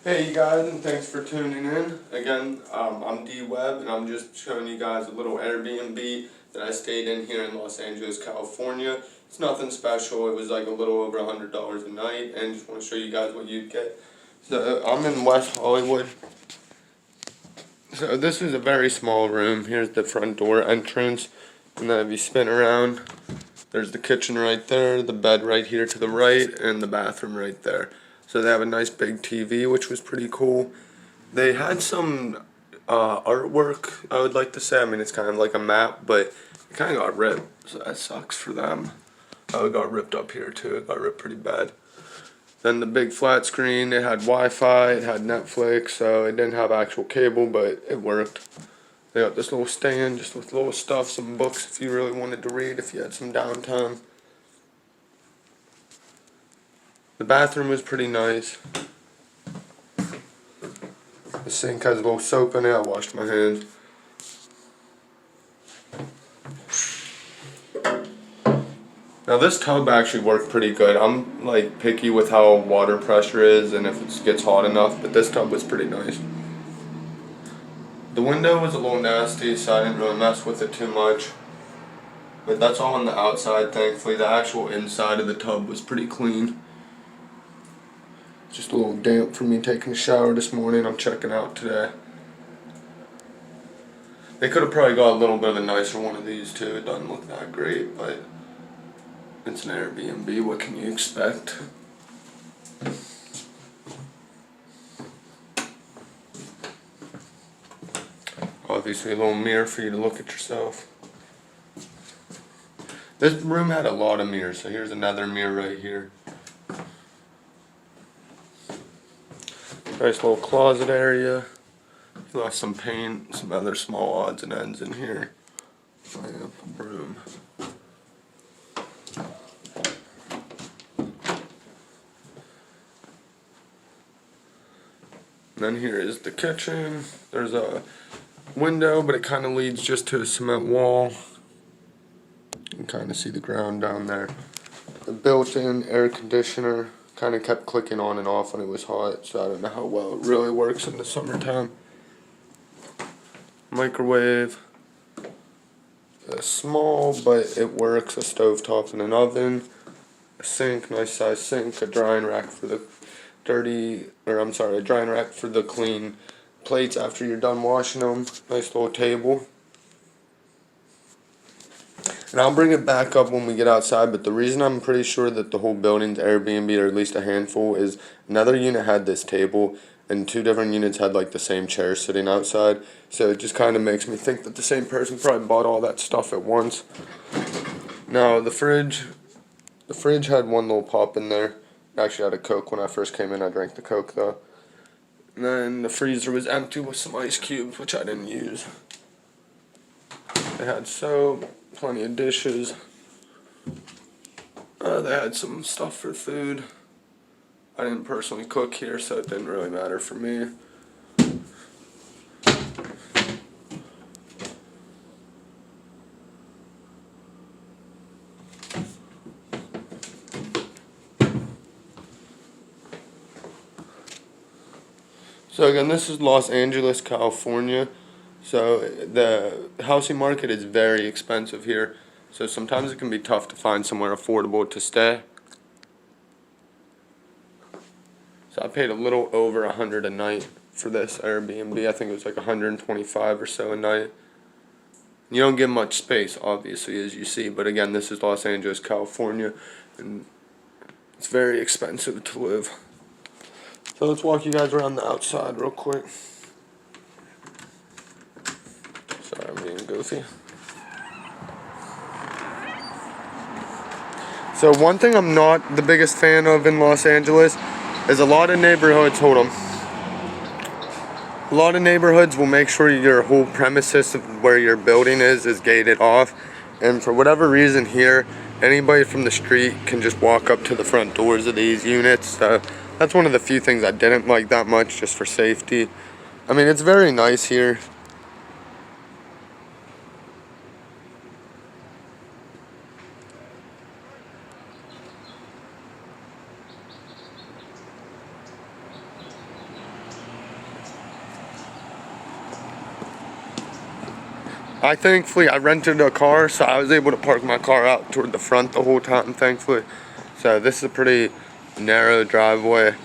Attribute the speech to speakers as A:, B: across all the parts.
A: Hey you guys, and thanks for tuning in. Again, I'm D-Webb, and I'm just showing you guys a little Airbnb that I stayed in here in Los Angeles, California. It's nothing special. It was like a little over $100 a night, and just want to show you guys what you'd get. So I'm in West Hollywood. So this is a very small room. Here's the front door entrance, and then if you spin around, there's the kitchen right there, the bed right here to the right, and the bathroom right there. So they have a nice big TV, which was pretty cool. They had some artwork, I would like to say. I mean, it's kind of like a map, but it kind of got ripped, so that sucks for them. Oh, it got ripped up here too. It got ripped pretty bad. Then the big flat screen, it had Wi-Fi, it had Netflix, so it didn't have actual cable, but it worked. They got this little stand just with little stuff, some books if you really wanted to read, if you had some downtime. The bathroom was pretty nice. The sink has a little soap in it. I washed my hands. Now this tub actually worked pretty good. I'm like picky with how water pressure is and if it gets hot enough, but this tub was pretty nice. The window was a little nasty, so I didn't really mess with it too much. But that's all on the outside, thankfully. The actual inside of the tub was pretty clean. Just a little damp from me taking a shower this morning. I'm checking out today. They could have probably got a little bit of a nicer one of these too. It doesn't look that great, but it's an Airbnb. What can you expect? Obviously a little mirror for you to look at yourself. This room had a lot of mirrors, so here's another mirror right here. Nice little closet area. Left some paint, some other small odds and ends in here. Room. Then here is the kitchen. There's a window, but it kind of leads just to a cement wall. You can kind of see the ground down there. The built-in air conditioner kind of kept clicking on and off when it was hot, so I don't know how well it really works in the summertime. Microwave. Small, but it works. A stovetop and an oven. A sink, nice size sink. A drying rack for the a drying rack for the clean plates after you're done washing them. Nice little table. And I'll bring it back up when we get outside, but the reason I'm pretty sure that the whole building's Airbnb, or at least a handful, is another unit had this table, and 2 different units had like the same chair sitting outside. So it just kind of makes me think that the same person probably bought all that stuff at once. Now the fridge had one little pop in there. It actually had a Coke when I first came in. I drank the Coke though. And then the freezer was empty with some ice cubes, which I didn't use. They had soap, plenty of dishes. They had some stuff for food. I didn't personally cook here, so it didn't really matter for me. So again, this is Los Angeles, California. So the housing market is very expensive here. So sometimes it can be tough to find somewhere affordable to stay. So I paid a little over $100 a night for this Airbnb. I think it was like $125 or so a night. You don't get much space, obviously, as you see. But again, this is Los Angeles, California, and it's very expensive to live. So let's walk you guys around the outside real quick. Sorry, I'm being goofy. So one thing I'm not the biggest fan of in Los Angeles is a lot of neighborhoods, a lot of neighborhoods will make sure your whole premises of where your building is gated off. And for whatever reason here, anybody from the street can just walk up to the front doors of these units. So that's one of the few things I didn't like that much, just for safety. I mean, it's very nice here. Thankfully I rented a car, so I was able to park my car out toward the front the whole time, thankfully. So this is a pretty narrow driveway.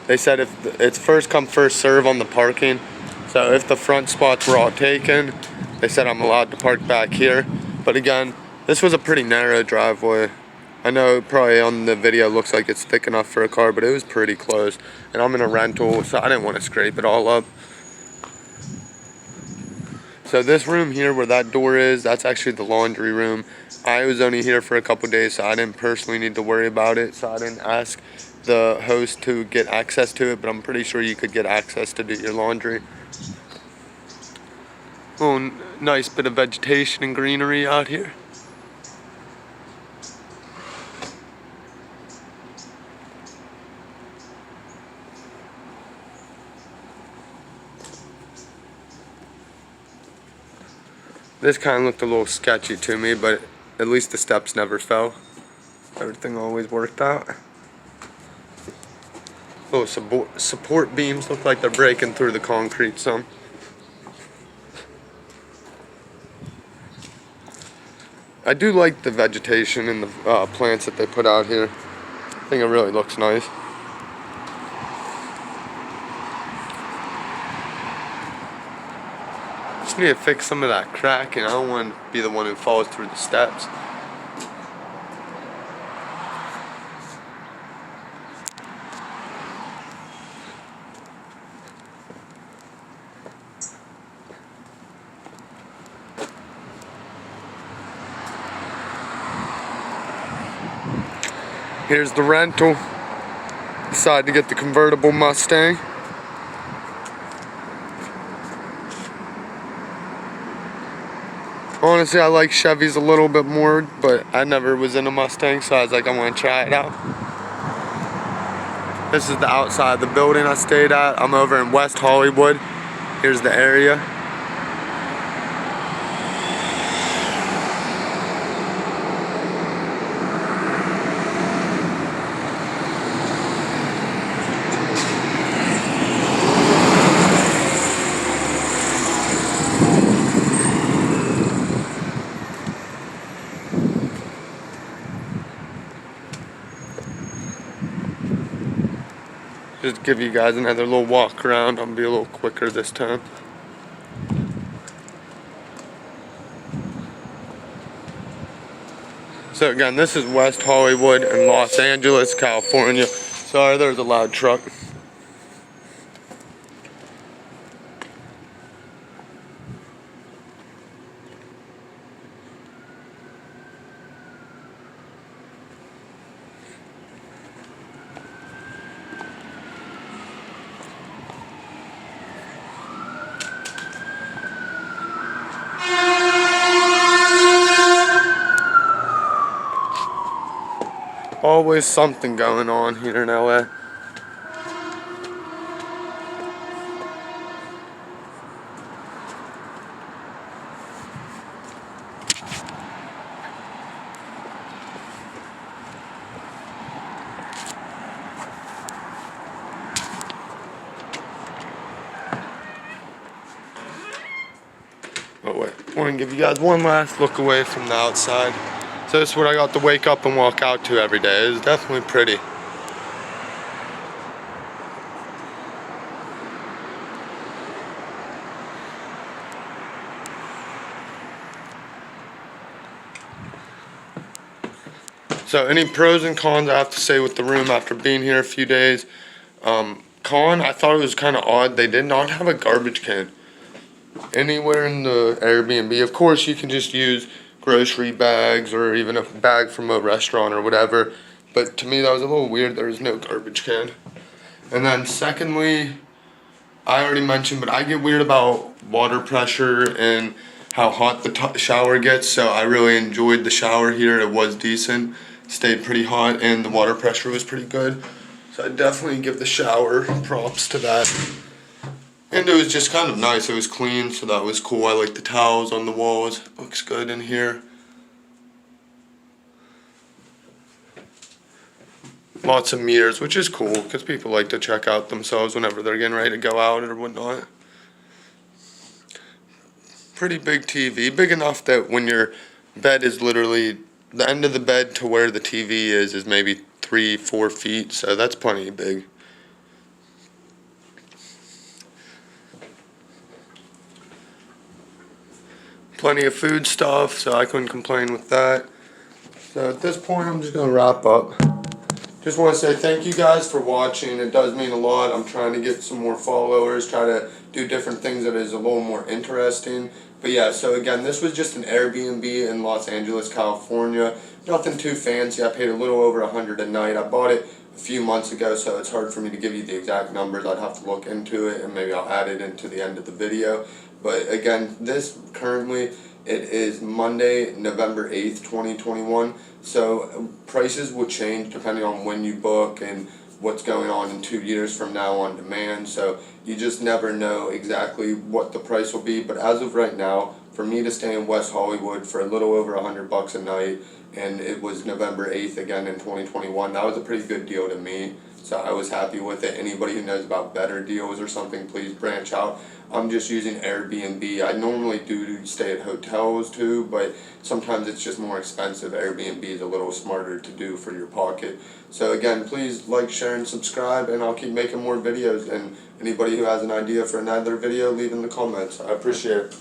A: They said if it's first come first serve on the parking, so if the front spots were all taken, they said I'm allowed to park back here. But again, this was a pretty narrow driveway. I know probably on the video looks like it's thick enough for a car, but it was pretty close. And I'm in a rental, so I didn't want to scrape it all up. So this room here where that door is, that's actually the laundry room. I was only here for a couple days, so I didn't personally need to worry about it. So I didn't ask the host to get access to it, but I'm pretty sure you could get access to do your laundry. Oh, nice bit of vegetation and greenery out here. This kind of looked a little sketchy to me, but at least the steps never fell. Everything always worked out. Little support beams look like they're breaking through the concrete some. I do like the vegetation and the plants that they put out here. I think it really looks nice. Just need to fix some of that cracking. I don't want to be the one who falls through the steps. Here's the rental. Decided to get the convertible Mustang. Honestly, I like Chevys a little bit more, but I never was in a Mustang, so I was like, I want to try it out. This is the outside of the building I stayed at. I'm over in West Hollywood. Here's the area. Just give you guys another little walk around. I'm gonna be a little quicker this time. So again, this is West Hollywood in Los Angeles, California. Sorry, there's a loud truck. Always something going on here in LA. Oh wait, I want to give you guys one last look away from the outside. So this is what I got to wake up and walk out to every day. It's definitely pretty. So any pros and cons I have to say with the room after being here a few days. Con, I thought it was kind of odd. They did not have a garbage can anywhere in the Airbnb. Of course, you can just use grocery bags or even a bag from a restaurant or whatever, but to me that was a little weird. There was no garbage can. And then secondly, I already mentioned, but I get weird about water pressure and how hot the shower gets, so I really enjoyed the shower here. It was decent, stayed pretty hot, and the water pressure was pretty good, so I definitely give the shower props to that. And it was just kind of nice. It was clean, so that was cool. I like the towels on the walls. Looks good in here. Lots of mirrors, which is cool because people like to check out themselves whenever they're getting ready to go out or whatnot. pretty big TV, big enough that when your bed is literally, the end of the bed to where the TV is maybe 3-4 feet, so that's plenty big. Plenty of food stuff, so I couldn't complain with that. So at this point, I'm just going to wrap up. Just want to say thank you guys for watching. It does mean a lot. I'm trying to get some more followers, try to do different things that is a little more interesting. But yeah, so again, this was just an Airbnb in Los Angeles, California. Nothing too fancy. I paid a little over $100 a night. I bought it a few months ago, so it's hard for me to give you the exact numbers. I'd have to look into it, and maybe I'll add it into the end of the video. But again, this currently, it is Monday, November 8th, 2021. So prices will change depending on when you book and what's going on in 2 years from now on demand. So you just never know exactly what the price will be. But as of right now, for me to stay in West Hollywood for a little over $100 a night, and it was November 8th again in 2021, that was a pretty good deal to me. So I was happy with it. Anybody who knows about better deals or something, please branch out. I'm just using Airbnb. I normally do stay at hotels too, but sometimes it's just more expensive. Airbnb is a little smarter to do for your pocket. So again, please like, share, and subscribe, and I'll keep making more videos. And anybody who has an idea for another video, leave in the comments. I appreciate it.